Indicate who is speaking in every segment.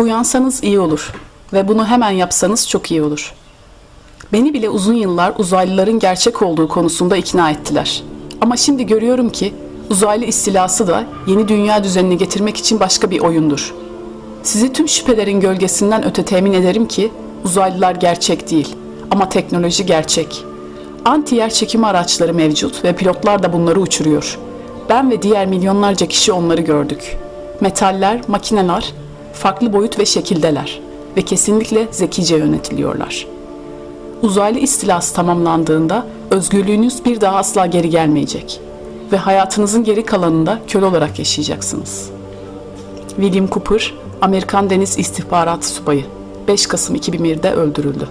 Speaker 1: Uyansanız iyi olur ve bunu hemen yapsanız çok iyi olur. Beni bile uzun yıllar uzaylıların gerçek olduğu konusunda ikna ettiler. Ama şimdi görüyorum ki uzaylı istilası da yeni dünya düzenini getirmek için başka bir oyundur. Sizi tüm şüphelerin gölgesinden öte temin ederim ki uzaylılar gerçek değil ama teknoloji gerçek. Anti yer çekimi araçları mevcut ve pilotlar da bunları uçuruyor. Ben ve diğer milyonlarca kişi onları gördük. Metaller, makineler, farklı boyut ve şekildeler ve kesinlikle zekice yönetiliyorlar. Uzaylı istilası tamamlandığında özgürlüğünüz bir daha asla geri gelmeyecek ve hayatınızın geri kalanında köle olarak yaşayacaksınız. William Cooper, Amerikan Deniz İstihbaratı Subayı, 5 Kasım 2001'de öldürüldü.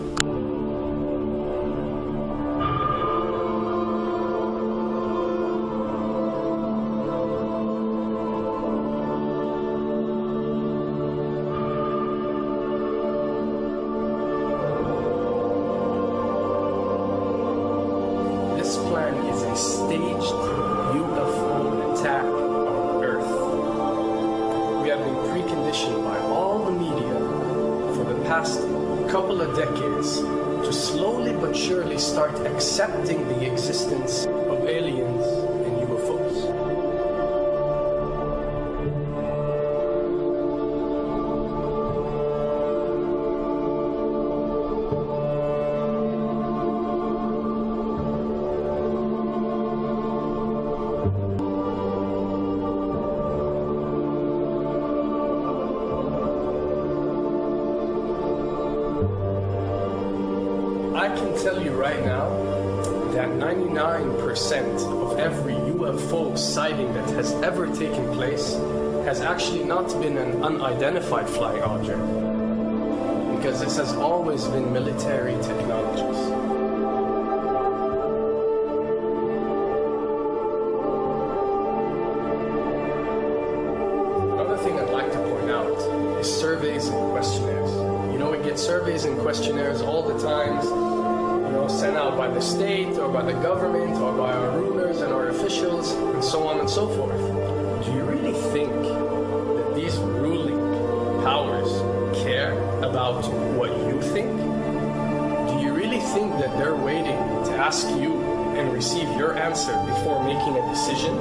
Speaker 2: This plan is a staged UFO attack on Earth. We have been preconditioned by all the media for the past couple of decades to slowly but surely start accepting the existence of aliens and UFOs. I can tell you right now that 99% of every UFO sighting that has ever taken place has actually not been an unidentified flying object, because this has always been military technologies. Another thing I'd like to point out is surveys and questionnaires. You know, we get surveys and questionnaires all the time, sent out by the state or by the government or by our rulers and our officials and so on and so forth. Do you really think that these ruling powers care about what you think? Do you really think that they're waiting to ask you and receive your answer before making a decision?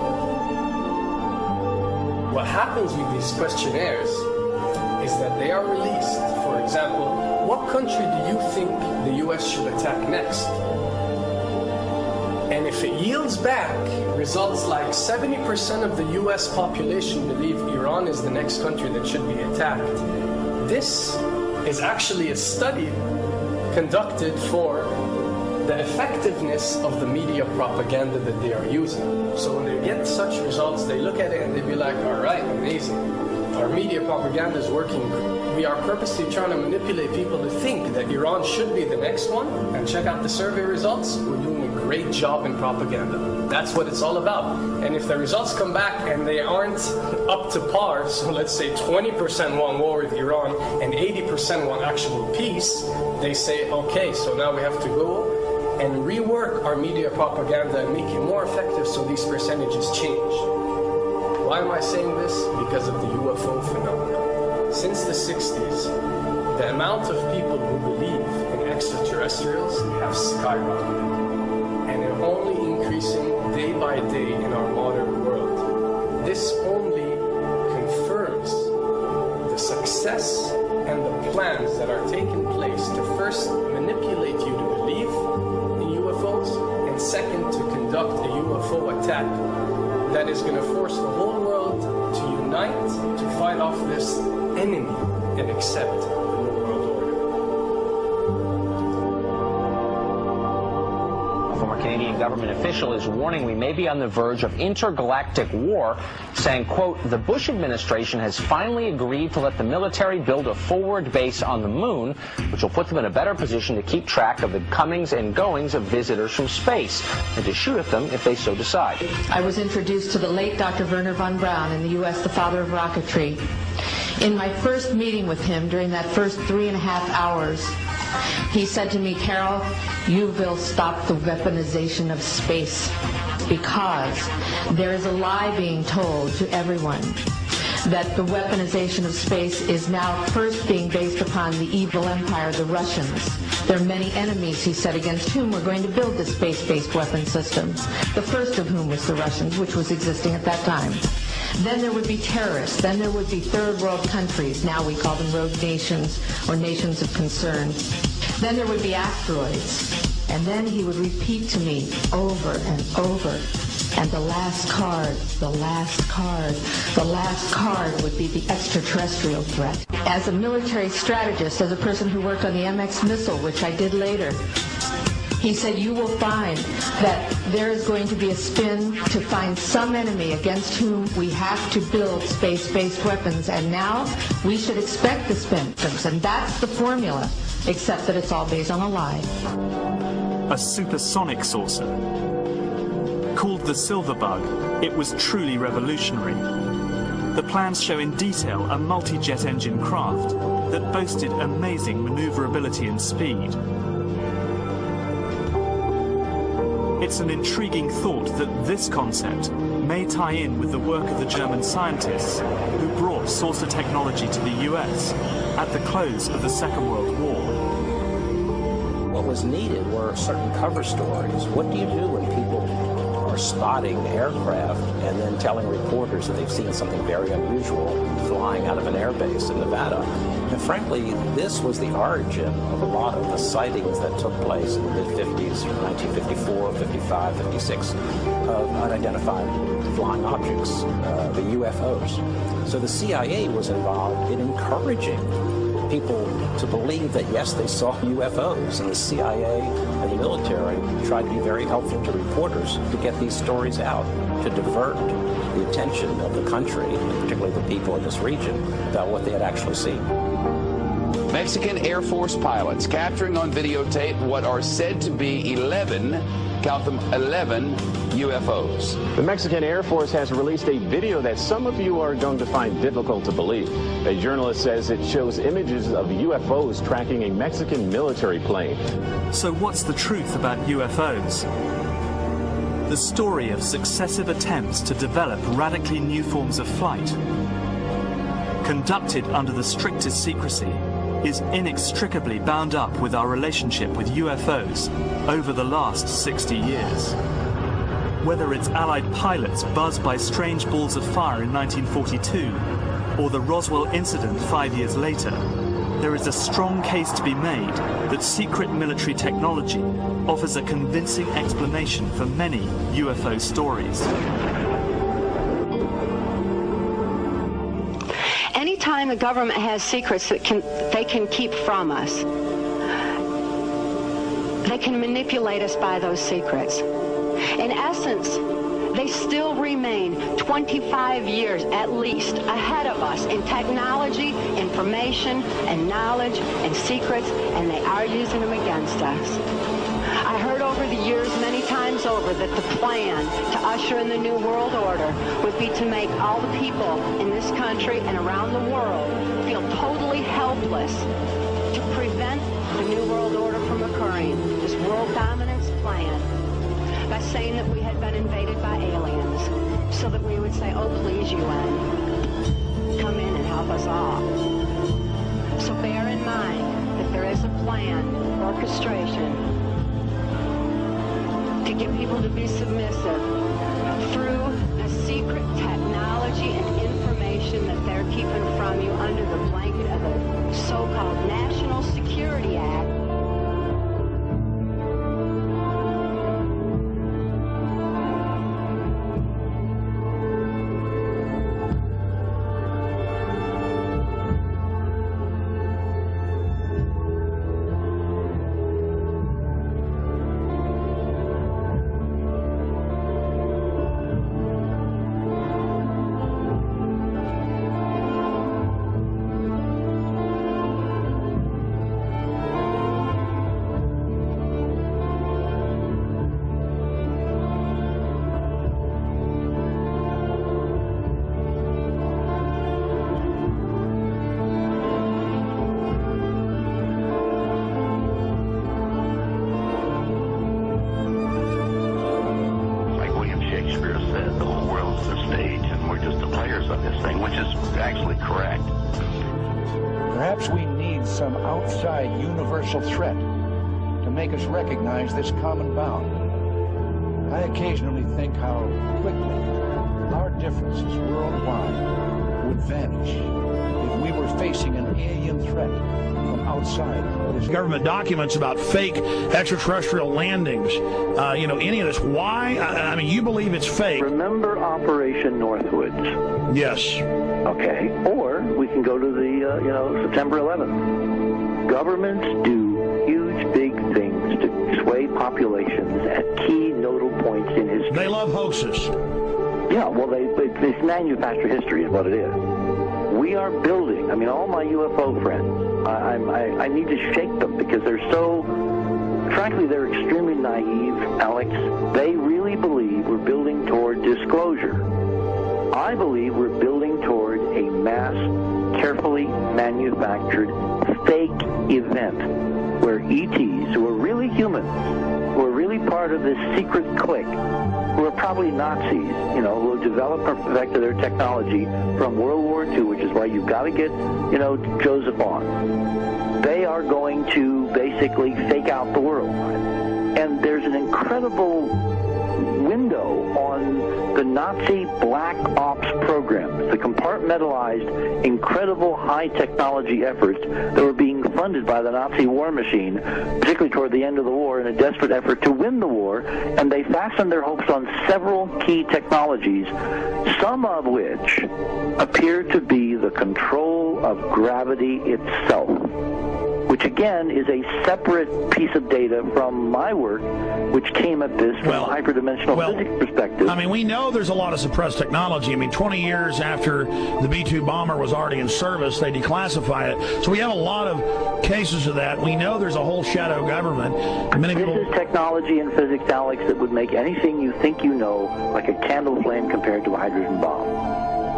Speaker 2: What happens with these questionnaires is that they are released. For example, what country do you think the US should attack next? And if it yields back results like 70% of the US population believe Iran is the next country that should be attacked, this is actually a study conducted for the effectiveness of the media propaganda that they are using. So when they get such results, they look at it and they be like, all right, amazing. Our media propaganda is working. We are purposely trying to manipulate people to think that Iran should be the next one. And check out the survey results. We're doing a great job in propaganda. That's what it's all about. And if the results come back and they aren't up to par, so let's say 20% want war with Iran and 80% want actual peace, they say, okay, so now we have to go and rework our media propaganda and make it more effective so these percentages change. Why am I saying this? Because of the UFO phenomenon. Since the 60s, the amount of people who believe in extraterrestrials have skyrocketed, and they're only increasing day by day in our modern world. This only confirms the success and the plans that are taking place to first manipulate you to believe in UFOs, and second, to conduct a UFO attack that is going to force the whole world to unite to fight off this enemy and accept the New World Order.
Speaker 3: A former Canadian government official is warning we may be on the verge of intergalactic war, saying, quote, the Bush administration has finally agreed to let the military build a forward base on the moon, which will put them in a better position to keep track of the comings and goings of visitors from space and to shoot at them if they so decide.
Speaker 4: I was introduced to the late Dr. Wernher von Braun in the U.S., the father of rocketry. In my first meeting with him, during that first 3.5 hours, he said to me, Carol, you will stop the weaponization of space because there is a lie being told to everyone that the weaponization of space is now first being based upon the evil empire, the Russians. There are many enemies, he said, against whom we're going to build the space-based weapon systems, the first of whom was the Russians, which was existing at that time. Then there would be terrorists. Then there would be third world countries. Now we call them rogue nations or nations of concern. Then there would be asteroids. And then he would repeat to me over and over. And the last card, the last card, the last card would be the extraterrestrial threat. As a military strategist, as a person who worked on the MX missile, which I did later, he said, you will find that there is going to be a spin to find some enemy against whom we have to build space-based weapons, and now we should expect the spin. And that's the formula, except that it's all based on a lie.
Speaker 5: A supersonic saucer. Called the Silver Bug, it was truly revolutionary. The plans show in detail a multi-jet engine craft that boasted amazing maneuverability and speed. It's an intriguing thought that this concept may tie in with the work of the German scientists who brought saucer technology to the US at the close of the Second World War.
Speaker 6: What was needed were certain cover stories. What do you do when people are spotting aircraft and then telling reporters that they've seen something very unusual flying out of an airbase in Nevada? And frankly, this was the origin of a lot of the sightings that took place in the mid-50s, 1954, 55, 56, of unidentified flying objects, the UFOs. So the CIA was involved in encouraging people to believe that, yes, they saw UFOs, and the CIA and the military tried to be very helpful to reporters to get these stories out, to divert the attention of the country, and particularly the people in this region, about what they had actually seen.
Speaker 7: Mexican Air Force pilots capturing on videotape what are said to be 11, count them, 11 UFOs.
Speaker 8: The Mexican Air Force has released a video that some of you are going to find difficult to believe. A journalist says it shows images of UFOs tracking a Mexican military plane.
Speaker 5: So what's the truth about UFOs? The story of successive attempts to develop radically new forms of flight, conducted under the strictest secrecy, is inextricably bound up with our relationship with UFOs over the last 60 years. Whether it's Allied pilots buzzed by strange balls of fire in 1942, or the Roswell incident 5 years later, there is a strong case to be made that secret military technology offers a convincing explanation for many UFO stories.
Speaker 9: Anytime the government has secrets that they can keep from us, they can manipulate us by those secrets. In essence, they still remain 25 years at least ahead of us in technology, information, and knowledge, and secrets, and they are using them against us. I heard over the years many times over that the plan to usher in the New World Order would be to make all the people in this country and around the world feel totally helpless to prevent the New World Order from occurring, this world dominance plan, by saying that we had been invaded by aliens, so that we would say, oh please UN, come in and help us all. So bear in mind that there is a plan, orchestration, to get people to be submissive through the secret technology and information that they're keeping from you under the blanket of the so-called National Security Act.
Speaker 10: Perhaps we need some outside universal threat to make us recognize this common bound. I occasionally think how quickly our differences worldwide would vanish if we were facing an alien threat from outside.
Speaker 11: Government documents about fake extraterrestrial landings, any of this. Why? I mean, you believe it's fake.
Speaker 12: Remember Operation Northwoods?
Speaker 11: Yes.
Speaker 12: Okay. Or we can go to the, September 11th. Governments do huge, big things to sway populations at key nodal points in history.
Speaker 11: They love hoaxes.
Speaker 12: Yeah, well, it's manufactured history is what it is. We are building, all my UFO friends, I need to shake them because they're so, frankly, they're extremely naive, Alex. They really believe we're building toward disclosure. I believe we're building toward a mass, carefully manufactured fake event where ETs, who are really humans, who are really part of this secret clique, who are probably Nazis, who have developed and perfected their technology from World War II, which is why you've got to get, Joseph on. They are going to basically fake out the world. And there's an incredible window on the Nazi black ops programs, the compartmentalized, incredible high technology efforts that were being funded by the Nazi war machine, particularly toward the end of the war in a desperate effort to win the war, and they fastened their hopes on several key technologies, some of which appear to be the control of gravity itself, which again is a separate piece of data from my work, which came at this from a hyperdimensional physics perspective.
Speaker 11: We know there's a lot of suppressed technology. 20 years after the B-2 bomber was already in service, they declassify it. So we have a lot of cases of that. We know there's a whole shadow government.
Speaker 12: This is technology in physics, Alex, that would make anything you think you know like a candle flame compared to a hydrogen bomb.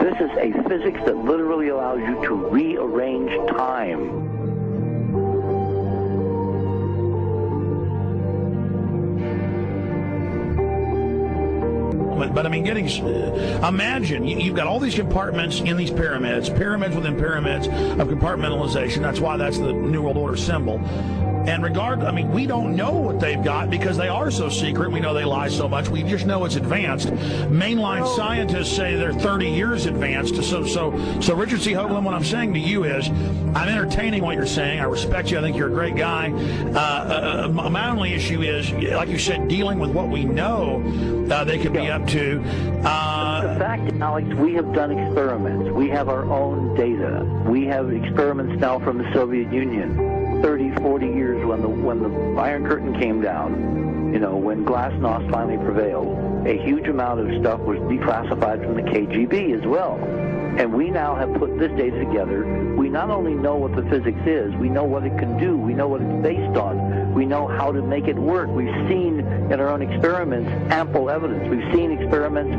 Speaker 12: This is a physics that literally allows you to rearrange time.
Speaker 11: But imagine you've got all these compartments in these pyramids within pyramids of compartmentalization. That's why that's the New World Order symbol. And we don't know what they've got because they are so secret. We know they lie so much. We just know it's advanced. Mainline scientists say they're 30 years advanced. So Richard C. Hoagland, what I'm saying to you is, I'm entertaining what you're saying. I respect you. I think you're a great guy. My only issue is, like you said, dealing with what we know they could be up to.
Speaker 12: The fact, Alex, we have done experiments. We have our own data. We have experiments now from the Soviet Union. 30, 40 years when the Iron Curtain came down, when Glasnost finally prevailed, a huge amount of stuff was declassified from the KGB as well. And we now have put this data together. We not only know what the physics is, we know what it can do, we know what it's based on, we know how to make it work. We've seen in our own experiments ample evidence. We've seen experiments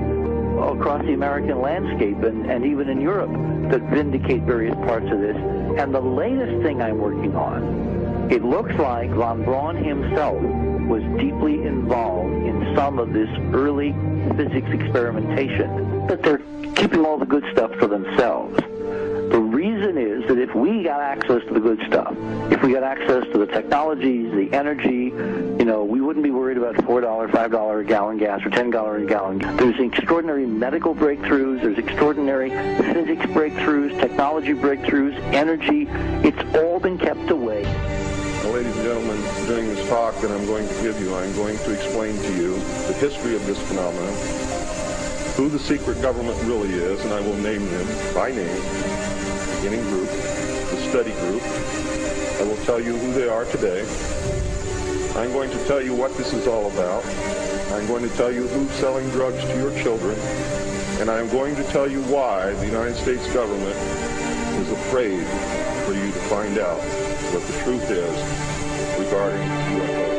Speaker 12: across the American landscape and even in Europe that vindicate various parts of this. And the latest thing I'm working on, it looks like von Braun himself was deeply involved in some of this early physics experimentation, but they're keeping all the good stuff for themselves. The reason is that if we got access to the good stuff, if we got access to the technologies, the energy, we wouldn't be worried about $4, $5 a gallon gas or $10 a gallon gas. There's extraordinary medical breakthroughs, there's extraordinary physics breakthroughs, technology breakthroughs, energy. It's all been kept away.
Speaker 13: Well, ladies and gentlemen, during this talk that I'm going to give you, I'm going to explain to you the history of this phenomenon, who the secret government really is, and I will name them by name, the beginning group, the study group. I will tell you who they are today. I'm going to tell you what this is all about. I'm going to tell you who's selling drugs to your children, and I'm going to tell you why the United States government is afraid for you to find out what the truth is regarding UFOs.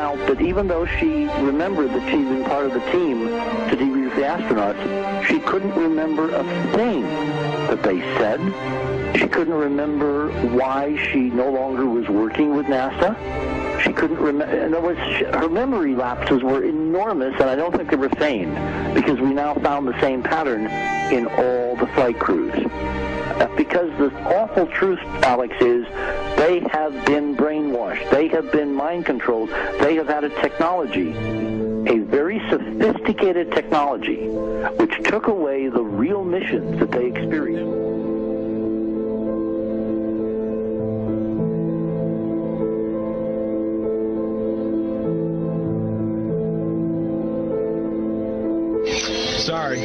Speaker 12: out that even though she remembered that she'd been part of the team to debrief the astronauts, she couldn't remember a thing that they said. She couldn't remember why she no longer was working with NASA. She couldn't remember. In other words, her memory lapses were enormous, and I don't think they were feigned, because we now found the same pattern in all the flight crews. Because the awful truth, Alex, is they have been brainwashed. They have been mind controlled. They have had a technology, a very sophisticated technology, which took away the real missions that they experienced.
Speaker 14: Sorry.